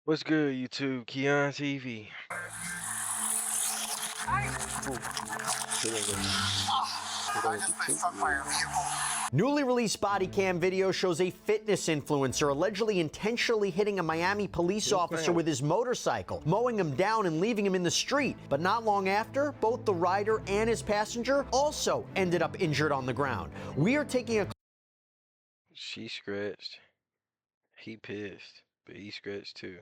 What's good, YouTube? KeyonTV. Ooh, Newly released body cam video shows a fitness influencer allegedly intentionally hitting a Miami police officer with his motorcycle, mowing him down and leaving him in the street. But not long after, both the rider and his passenger also ended up injured on the ground. We are taking a... She scratched. He pissed, but he scratched too.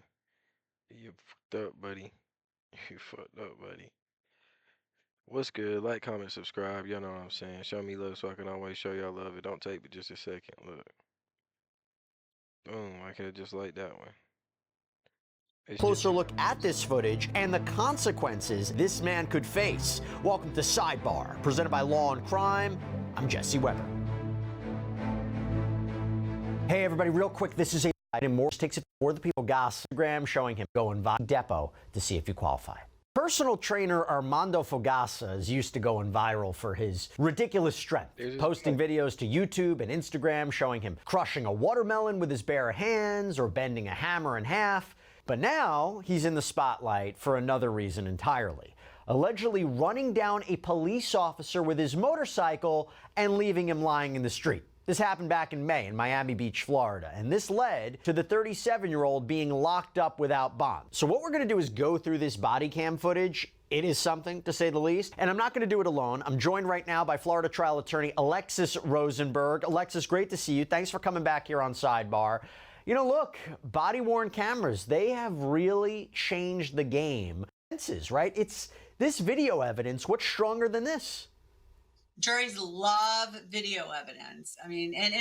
You fucked up, buddy. You fucked up, buddy. What's good? Like, comment, subscribe. Y'all know what I'm saying. Show me love so I can always show y'all love. It don't take but just a second. Look. Boom. I could have just liked that one. Closer look at this footage and the consequences this man could face. Welcome to Sidebar, presented by Law and Crime. I'm Jesse Weber. Hey everybody, real quick, this is a item Morse takes it for the people gossip Instagram showing him going depot to see if you qualify. Personal trainer Armando Fogassa is used to going viral for his ridiculous strength, posting videos to YouTube and Instagram showing him crushing a watermelon with his bare hands or bending a hammer in half. But now he's in the spotlight for another reason entirely, allegedly running down a police officer with his motorcycle and leaving him lying in the street. This happened back in May in Miami Beach, Florida, and this led to the 37-year-old being locked up without bond. So what we're going to do is go through this body cam footage. It is something, to say the least, and I'm not going to do it alone. I'm joined right now by Florida trial attorney Alexis Rosenberg. Alexis, great to see you. Thanks for coming back here on Sidebar. You know, look, body-worn cameras, they have really changed the game. Right? It's this video evidence. What's stronger than this? Juries love video evidence. I mean, and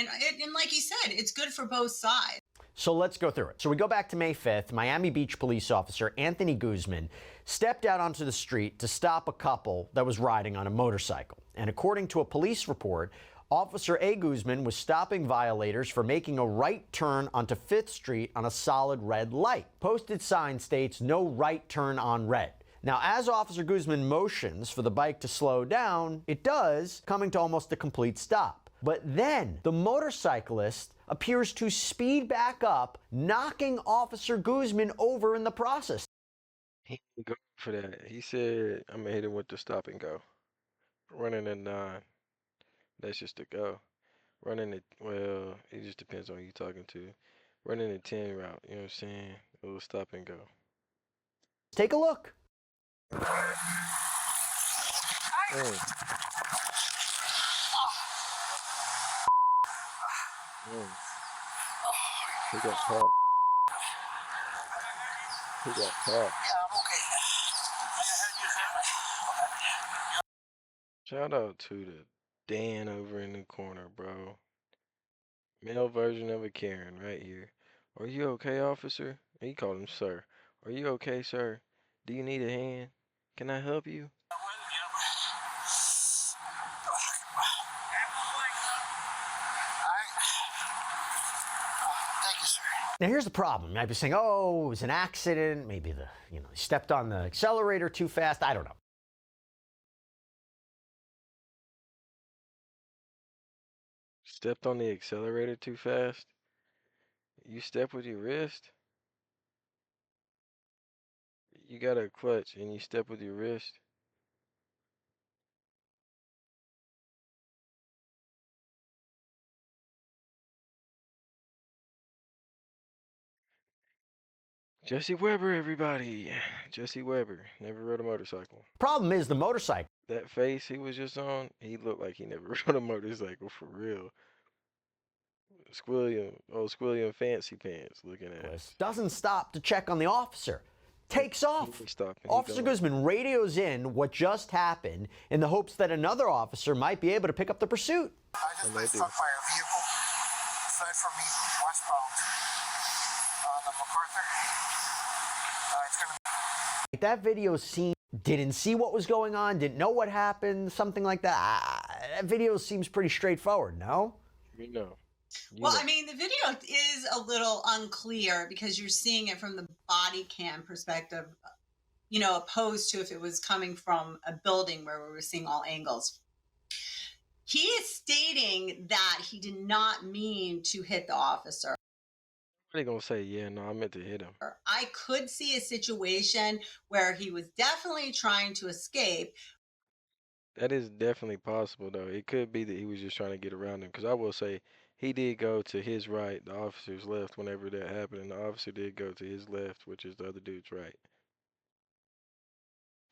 like you said, it's good for both sides. So let's go through it. So we go back to May 5th. Miami Beach police officer Anthony Guzman stepped out onto the street to stop a couple that was riding on a motorcycle. And according to a police report, Officer A. Guzman was stopping violators for making a right turn onto 5th Street on a solid red light. Posted sign states, "No right turn on red." Now, as Officer Guzman motions for the bike to slow down, it does, coming to almost a complete stop. But then the motorcyclist appears to speed back up, knocking Officer Guzman over in the process. He didn't go for that. He said, I'm going to hit him with the stop and go. Running a 9. That's just a go. Running it, well, it just depends on who you're talking to. Running a 10 route, you know what I'm saying? A little stop and go. Take a look. Mm. Mm. He got caught. He got caught. Shout out to the Dan over in the corner, bro. Male version of a Karen right here. Are you okay, officer? He called him sir. Are you okay, sir? Do you need a hand? Can I help you? Thank you, sir. Now here's the problem. You might be saying, oh, it was an accident. Maybe he stepped on the accelerator too fast. I don't know. Stepped on the accelerator too fast? You step with your wrist? You got a clutch and you step with your wrist? Jesse Weber, everybody. Jesse Weber. Never rode a motorcycle. Problem is the motorcycle. That face he was just on, he looked like he never rode a motorcycle for real. Squilliam fancy pants looking at us. Doesn't stop to check on the officer. Takes off. Officer Guzman radios in what just happened in the hopes that another officer might be able to pick up the pursuit. I just been struck by a vehicle, fled from me westbound on the MacArthur. It's gonna... That video didn't see what was going on, didn't know what happened, something like that. That video seems pretty straightforward, no? You know. Well, I mean, the video is a little unclear because you're seeing it from the body cam perspective, you know, opposed to if it was coming from a building where we were seeing all angles. He is stating that he did not mean to hit the officer. They gonna say, yeah, no, I meant to hit him. I could see a situation where he was definitely trying to escape. That is definitely possible, though. It could be that he was just trying to get around him. Because I will say, he did go to his right, the officer's left whenever that happened, and the officer did go to his left, which is the other dude's right.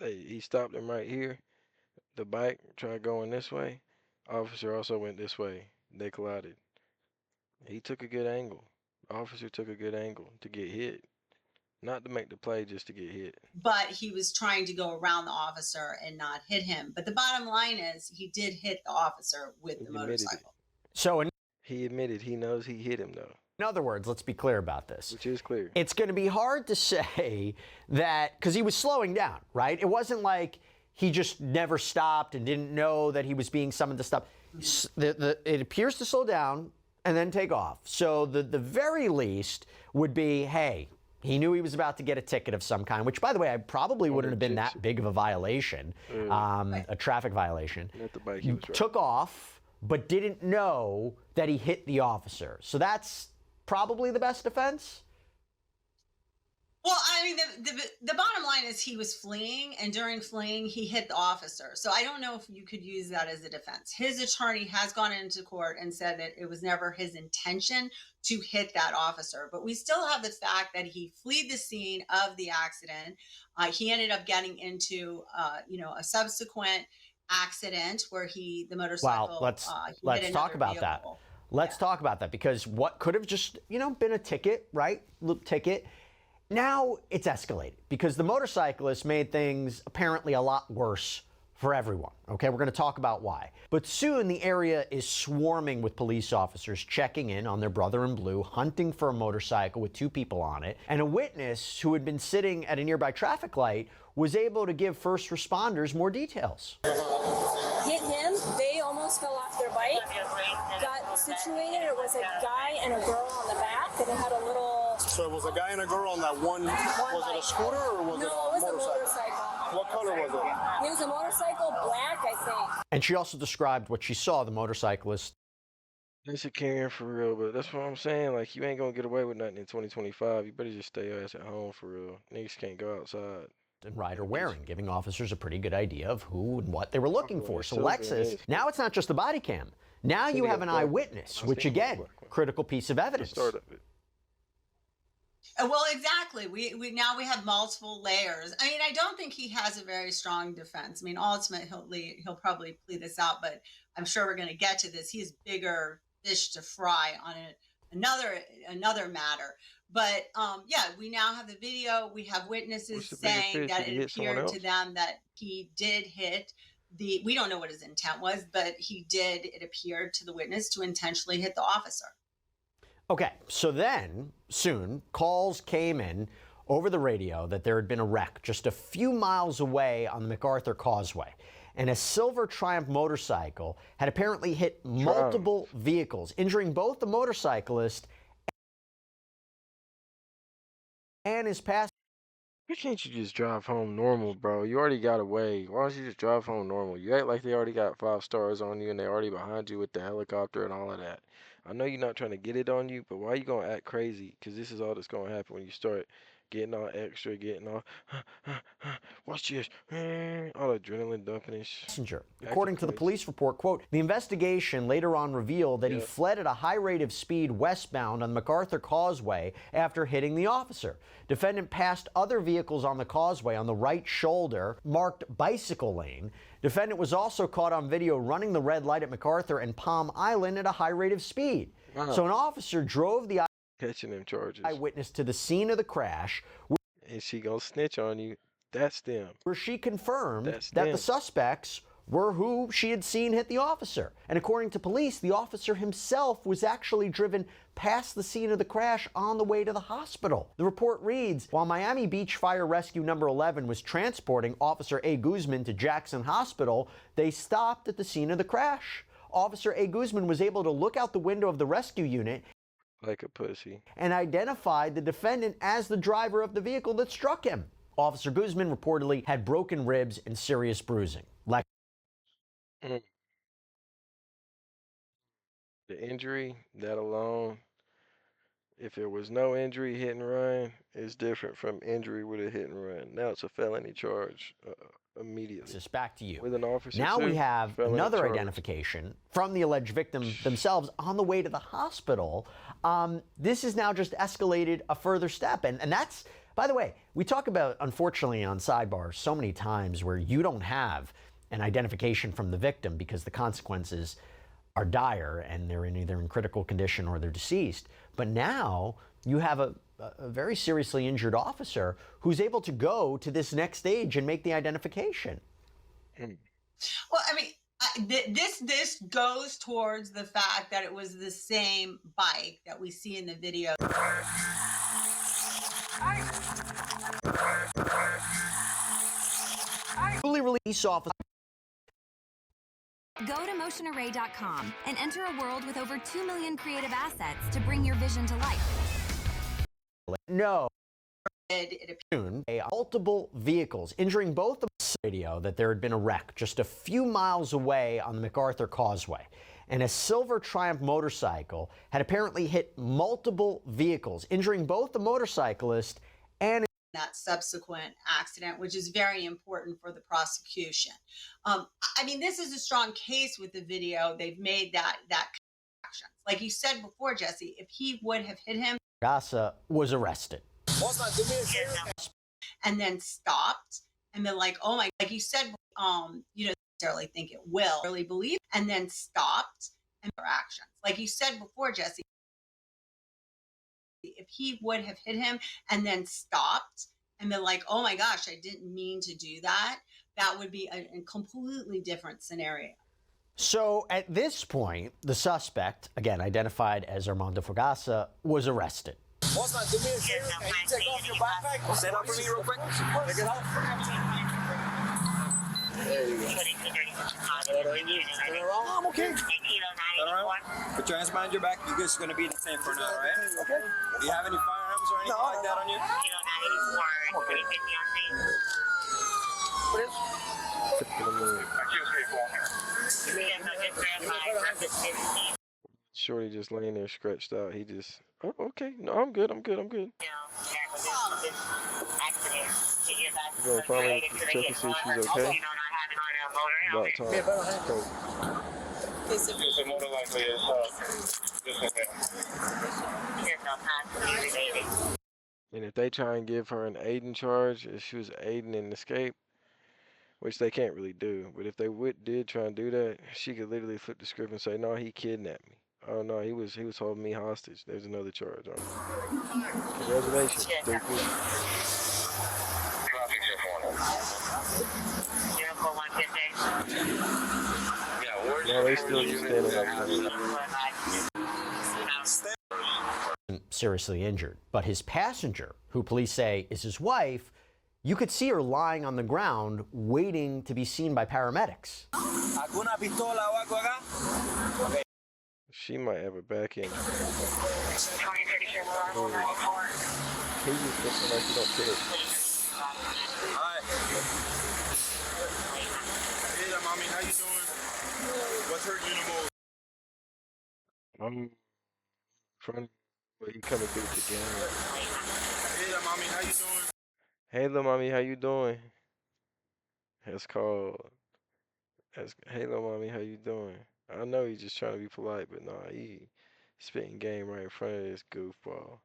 He stopped him right here. The bike tried going this way. Officer also went this way. They collided. He took a good angle. Officer took a good angle to get hit, not to make the play, just to get hit. But he was trying to go around the officer and not hit him. But the bottom line is he did hit the officer with He the admitted it. motorcycle. So He admitted he knows he hit him, though, in other words, let's be clear about this. which is clear. It's going to be hard to say that because he was slowing down, right? It wasn't like he just never stopped and didn't know that he was being summoned to stop. It appears to slow down and then take off. So the very least would be, hey, he knew he was about to get a ticket of some kind, which, by the way, I probably wouldn't have been that big of a violation, a traffic violation. Not the bike he was riding. Took off, but didn't know that he hit the officer. So that's probably the best defense. Well, I mean, the bottom line is he was fleeing, and during fleeing, he hit the officer. So I don't know if you could use that as a defense. His attorney has gone into court and said that it was never his intention to hit that officer. But we still have the fact that he fled the scene of the accident. He ended up getting into, a subsequent accident where the motorcycle. Well, let's talk about that. Let's talk about that, because what could have just, been a ticket, right? Ticket. Now it's escalated because the motorcyclist made things apparently a lot worse for everyone. Okay, we're going to talk about why. But soon the area is swarming with police officers checking in on their brother in blue, hunting for a motorcycle with two people on it. And a witness who had been sitting at a nearby traffic light was able to give first responders more details. Hit him, they almost fell off their bike, got situated. It was a guy and a girl on the back, and it had a little... So it was a guy and a girl on that one. Was it a scooter or was it a motorcycle? What color was it? It was a motorcycle, black, I think. And she also described what she saw the motorcyclist. That's a Karen for real, but that's what I'm saying. Like, you ain't gonna get away with nothing in 2025. You better just stay your ass at home for real. Niggas can't go outside. And rider wearing, giving officers a pretty good idea of who and what they were looking for. So Lexus, now it's not just the body cam. Now you have an eyewitness, which again, critical piece of evidence. Start of it. Well, exactly. We now we have multiple layers. I mean, I don't think he has a very strong defense. I mean, ultimately he'll probably plead this out, but I'm sure we're going to get to this. He has bigger fish to fry on another matter. But we now have the video. We have witnesses saying that it appeared to them that he did hit we don't know what his intent was, but it appeared to the witness to intentionally hit the officer. Okay, so then soon calls came in over the radio that there had been a wreck just a few miles away on the MacArthur Causeway. And a silver Triumph motorcycle had apparently hit multiple vehicles, injuring both the motorcyclist and his passenger. Why can't you just drive home normal, bro? You already got away. Why don't you just drive home normal? You act like they already got 5 stars on you and they already behind you with the helicopter and all of that. I know you're not trying to get it on you, but why you gonna act crazy? Because this is all that's gonna happen when you start getting all extra, getting all, watch this, all adrenaline dumping and shit. Passenger. According to the police report, quote, the investigation later on revealed that he fled at a high rate of speed westbound on the MacArthur Causeway after hitting the officer. Defendant passed other vehicles on the causeway on the right shoulder, marked bicycle lane. Defendant was also caught on video running the red light at MacArthur and Palm Island at a high rate of speed. So an officer drove the catching them charges. Eyewitness to the scene of the crash. And she gonna snitch on you. That's them. Where she confirmed that the suspects were who she had seen hit the officer. And according to police, the officer himself was actually driven past the scene of the crash on the way to the hospital. The report reads, while Miami Beach Fire Rescue Number 11 was transporting Officer A. Guzman to Jackson Hospital, they stopped at the scene of the crash. Officer A. Guzman was able to look out the window of the rescue unit like a pussy and identified the defendant as the driver of the vehicle that struck him. Officer Guzman reportedly had broken ribs and serious bruising. The injury, that alone, If there was no injury, hit and run is different from injury with a hit and run. Now it's a felony charge immediately. This back to you. With an officer Now we too, have felony another charge. identification from the alleged victim themselves on the way to the hospital. This is now just escalated a further step. And that's, by the way, we talk about, unfortunately, on Sidebar so many times where you don't have an identification from the victim because the consequences are dire and they're either in critical condition or they're deceased. But now you have a very seriously injured officer who's able to go to this next stage and make the identification. Well, I mean, this goes towards the fact that it was the same bike that we see in the video. Newly released officer. Go to motionarray.com and enter a world with over 2 million creative assets to bring your vision to life. No. It Multiple vehicles, injuring both the radio that there had been a wreck just a few miles away on the MacArthur Causeway. And a silver Triumph motorcycle had apparently hit multiple vehicles, injuring both the motorcyclist and that subsequent accident, which is very important for the prosecution. I mean, this is a strong case with the video. They've made that action. Like you said before, Jesse, if he would have hit him, Gassa was arrested. And then stopped and been like, oh my, like you said, you don't necessarily think it will really believe, and then stopped and their actions. Like you said before, Jesse, if he would have hit him and then stopped and been like, oh my gosh, I didn't mean to do that, that would be a completely different scenario. So at this point, the suspect, again identified as Armando Fogassa, was arrested. Bossman, do me a favor. Can you take off your backpack? Stand up for me real quick. Take it off. There you go. I'm okay. Turn around. Put your hands behind your back. You guys are going to be in the same for now, right? Okay. Do you have any firearms or anything like that on you? Okay. Shorty just laying there scratched out. He just, oh, okay. No, I'm good. I'm good. I'm good. You gonna finally check and see if she's okay? About time. And if they try and give her an aiding charge, if she was aiding in escape, which they can't really do, but if they did try and do that, she could literally flip the script and say, no, he kidnapped me. Oh no, he was holding me hostage. There's another charge on him. Congratulations, stupid. No, they still just standing up. Seriously injured, but his passenger, who police say is his wife, you could see her lying on the ground waiting to be seen by paramedics. She might have a back end. He just looking like he don't care. Hi. Hey, mommy, how you doing? What's hurting you the most? I'm trying, but he coming through with the game. Hey, mommy, how you doing? Hey, little mommy, how you doing? That's called. Hey, little mommy, how you doing? I know he's just trying to be polite, but nah, he spitting game right in front of this goofball.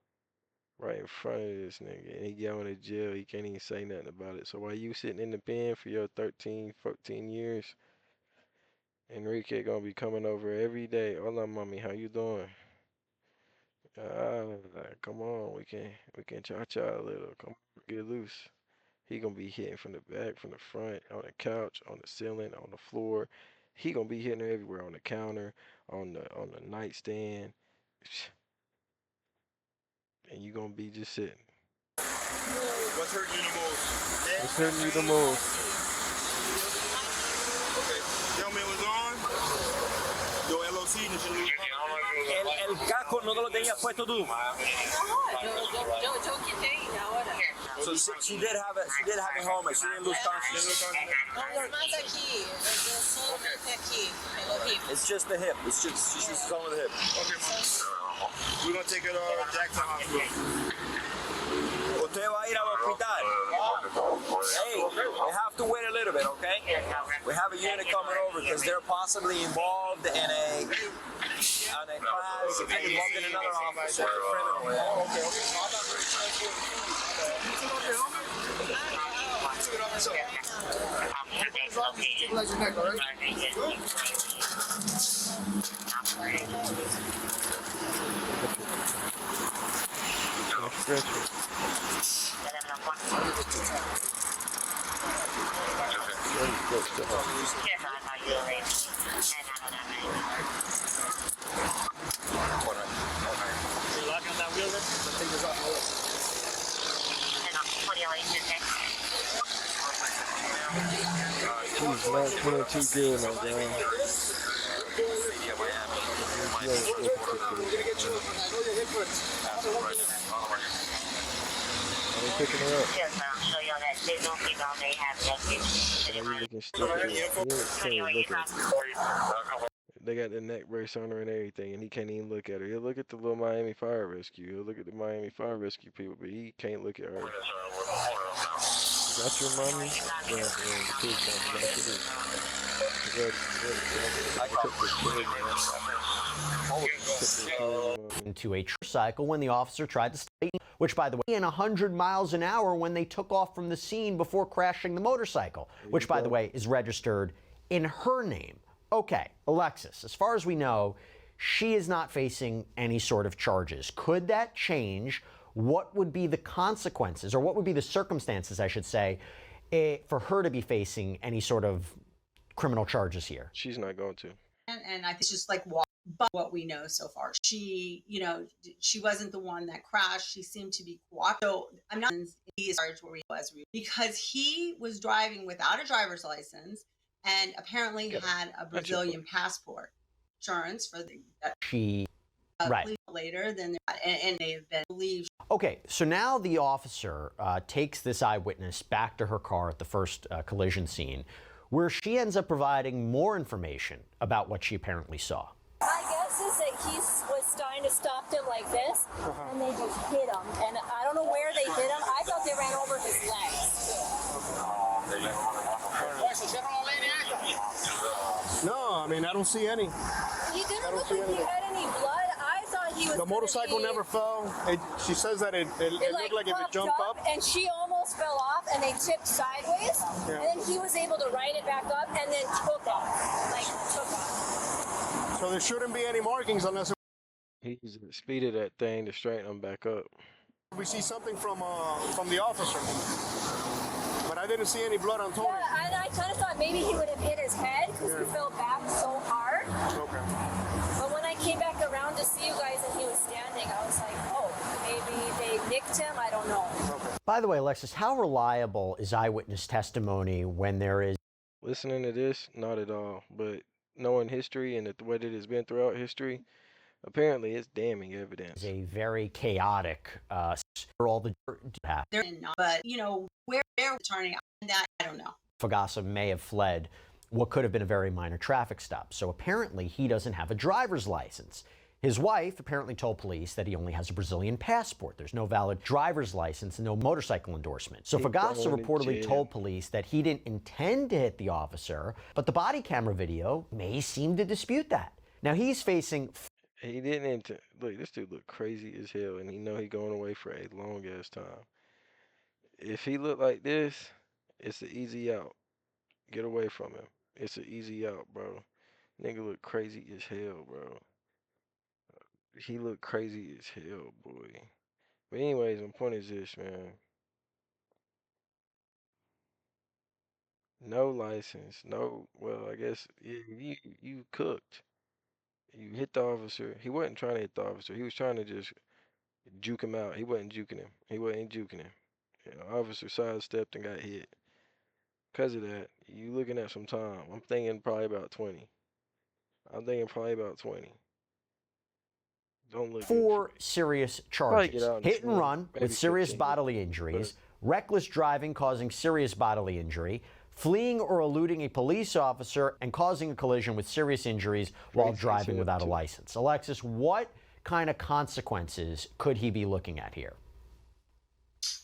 Right in front of this nigga. And he going to jail, he can't even say nothing about it. So while you sitting in the pen for your 13, 14 years, Enrique gonna be coming over every day. Hola, mommy, how you doing? Come on, we can cha-cha a little. Come on, get loose. He gonna be hitting from the back, from the front, on the couch, on the ceiling, on the floor. He gonna be hitting her everywhere, on the counter, on the nightstand, and you gonna be just sitting. What's hurting you the most? What's hurting you the most? Okay. Helmet was on. Your LOC El casco no te lo tenías puesto tú. No, yo quité y ahora. So she did have a helmet. She didn't lose consciousness. It's just the hip. It's just she's on with the hip. Okay, mom. We're gonna take it back to the hospital. Usted va a ir al hospital. Hey, we have to wait a little bit, okay? We have a unit coming over because they're possibly involved in a class, involved in another officer, criminal. Okay. He's not doing too good, my guy. I'm picking her up. They got the neck brace on her and everything, and he can't even look at her. He'll look at the little Miami Fire Rescue. He'll look at the Miami Fire Rescue people, but he can't look at her. That's your mommy? Yeah, the kids into a tricycle when the officer tried to stay, which, by the way, in 100 miles an hour when they took off from the scene before crashing the motorcycle, which, by the way, is registered in her name. Okay, Alexis, as far as we know, she is not facing any sort of charges. Could that change? What would be the consequences, or what would be the circumstances, I should say, for her to be facing any sort of criminal charges here? She's not going to. And I think it's just like what we know so far. She, she wasn't the one that crashed. She seemed to be cooperative. So I'm not he is charged where he was because he was driving without a driver's license and apparently had a Brazilian passport. Insurance for the right later than and they have been believed. Okay, so now the officer takes this eyewitness back to her car at the first collision scene, where she ends up providing more information about what she apparently saw. My guess is that he was trying to stop them like this, and they just hit him. And I don't know where they hit him. I thought they ran over his legs. No, I mean, I don't see any. He didn't look like he had any blood. I thought he was. The motorcycle never fell. She says that it looked like if it jumped up. And she almost fell off, and they tipped sideways. Yeah. And then he was able to ride it back up, and then took off. So there shouldn't be any markings unless he's speeded that thing to straighten them back up. We see something from the officer, but I didn't see any blood on Tony. Yeah, and I kind of thought maybe he would have hit his head because he fell back so hard. Okay. But when I came back around to see you guys and he was standing, I was like, oh, maybe they nicked him. I don't know. Okay. By the way, Alexis, how reliable is eyewitness testimony when there is... Listening to this, not at all. But knowing history and the way that it's been throughout history, apparently it's damning evidence. A very chaotic for all the they're not, but where they're turning out that I don't know. Fogassa may have fled what could have been a very minor traffic stop. So apparently he doesn't have a driver's license. His wife apparently told police that he only has a Brazilian passport. There's no valid driver's license and no motorcycle endorsement. So Fogassa reportedly told police that he didn't intend to hit the officer, but the body camera video may seem to dispute that. Now he's facing... He didn't intend... Look, this dude look crazy as hell, and he know he going away for a long ass time. If he look like this, it's an easy out. Get away from him. It's an easy out, bro. Nigga look crazy as hell, bro. He look crazy as hell, boy. But anyways, my point is this, man. No license, no. Well, I guess you cooked. You hit the officer. He wasn't trying to hit the officer. He was trying to just juke him out. He wasn't juking him. He wasn't juking him. The officer sidestepped and got hit. Because of that, you looking at some time. I'm thinking probably about 20. Don't look 4 serious charges. Hit and run with serious bodily injuries, reckless driving causing serious bodily injury, fleeing or eluding a police officer and causing a collision with serious injuries while driving without a license. Alexis, what kind of consequences could he be looking at here?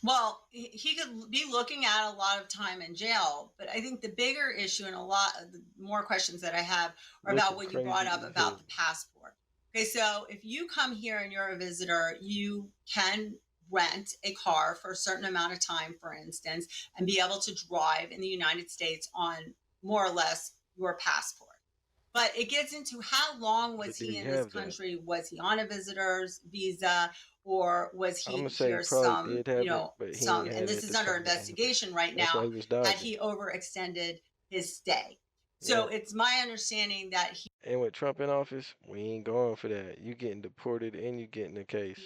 Well, he could be looking at a lot of time in jail, but I think the bigger issue and a lot of the more questions that I have are about what you brought up about the passport. Okay, so if you come here and you're a visitor, you can rent a car for a certain amount of time, for instance, and be able to drive in the United States on more or less your passport. But it gets into how long was he in this country? Was he on a visitor's visa, or was he here some, some, and this is under investigation right now, had he overextended his stay? So it's my understanding that he. And with Trump in office, we ain't going for that. You getting deported and you getting a case.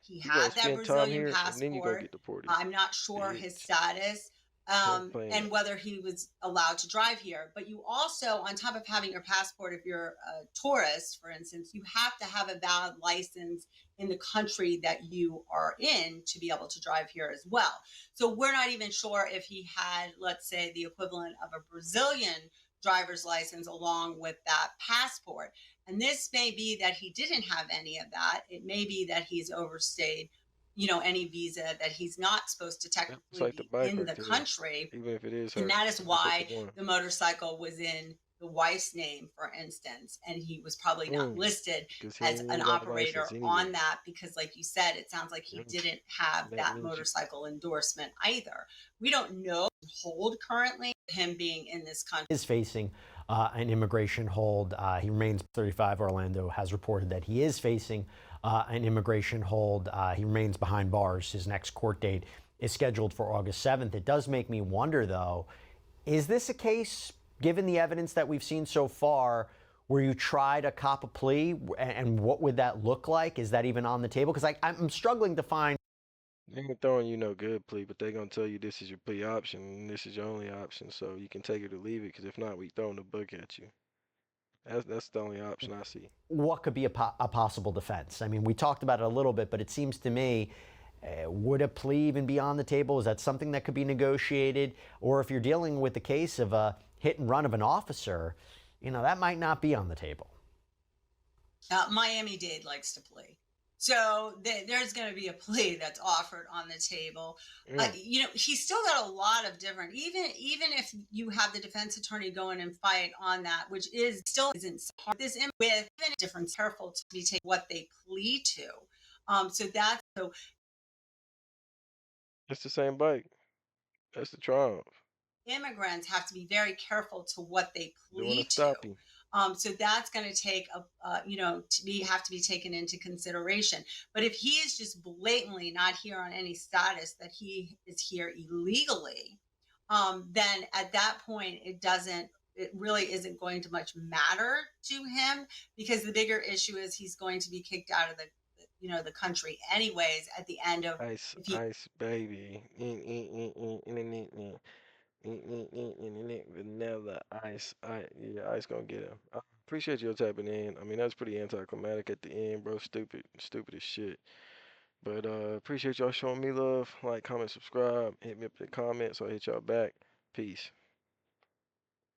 He had that Brazilian passport. And then you go get deported. I'm not sure his status. And whether he was allowed to drive here. But you also, on top of having your passport, if you're a tourist, for instance, you have to have a valid license in the country that you are in to be able to drive here as well. So we're not even sure if he had, let's say, the equivalent of a Brazilian driver's license along with that passport. And this may be that he didn't have any of that. It may be that he's overstayed, any visa, that he's not supposed to technically be in the country. Even if it is and that is why the motorcycle was in the wife's name, for instance, and he was probably not listed as an operator on that because, like you said, it sounds like he didn't have that motorcycle endorsement either. We don't know hold currently him being in this country. Is facing an immigration hold. He remains 35. Orlando has reported that he is facing an immigration hold. He remains behind bars. His next court date is scheduled for August 7th. It does make me wonder, though, is this a case, given the evidence that we've seen so far, where you try to cop a plea, and what would that look like? Is that even on the table? Because I'm struggling to find. They ain't throwing you no good plea, but they're going to tell you this is your plea option, and this is your only option, so you can take it or leave it, because if not, we throwing the book at you. That's the only option I see. What could be a possible defense? I mean, we talked about it a little bit, but it seems to me, would a plea even be on the table? Is that something that could be negotiated? Or if you're dealing with the case of a hit and run of an officer, that might not be on the table. Miami-Dade likes to plea. So there's going to be a plea that's offered on the table. He's still got a lot of different, even if you have the defense attorney go in and fight on that, which is still isn't hard. This with different careful to be taken what they plea to. So it's the same bike. That's the Triumph. Immigrants have to be very careful to what they plea to. So that's going to take have to be taken into consideration. But if he is just blatantly not here on any status that he is here illegally, then at that point it really isn't going to much matter to him, because the bigger issue is he's going to be kicked out of the country anyways at the end of ice baby. Vanilla ice. Ice gonna get him. I appreciate you tapping in. I mean, that's pretty anticlimactic at the end, bro. Stupid as shit. But appreciate y'all showing me love. Like, comment, subscribe. Hit me up in the comments. I'll hit y'all back. Peace.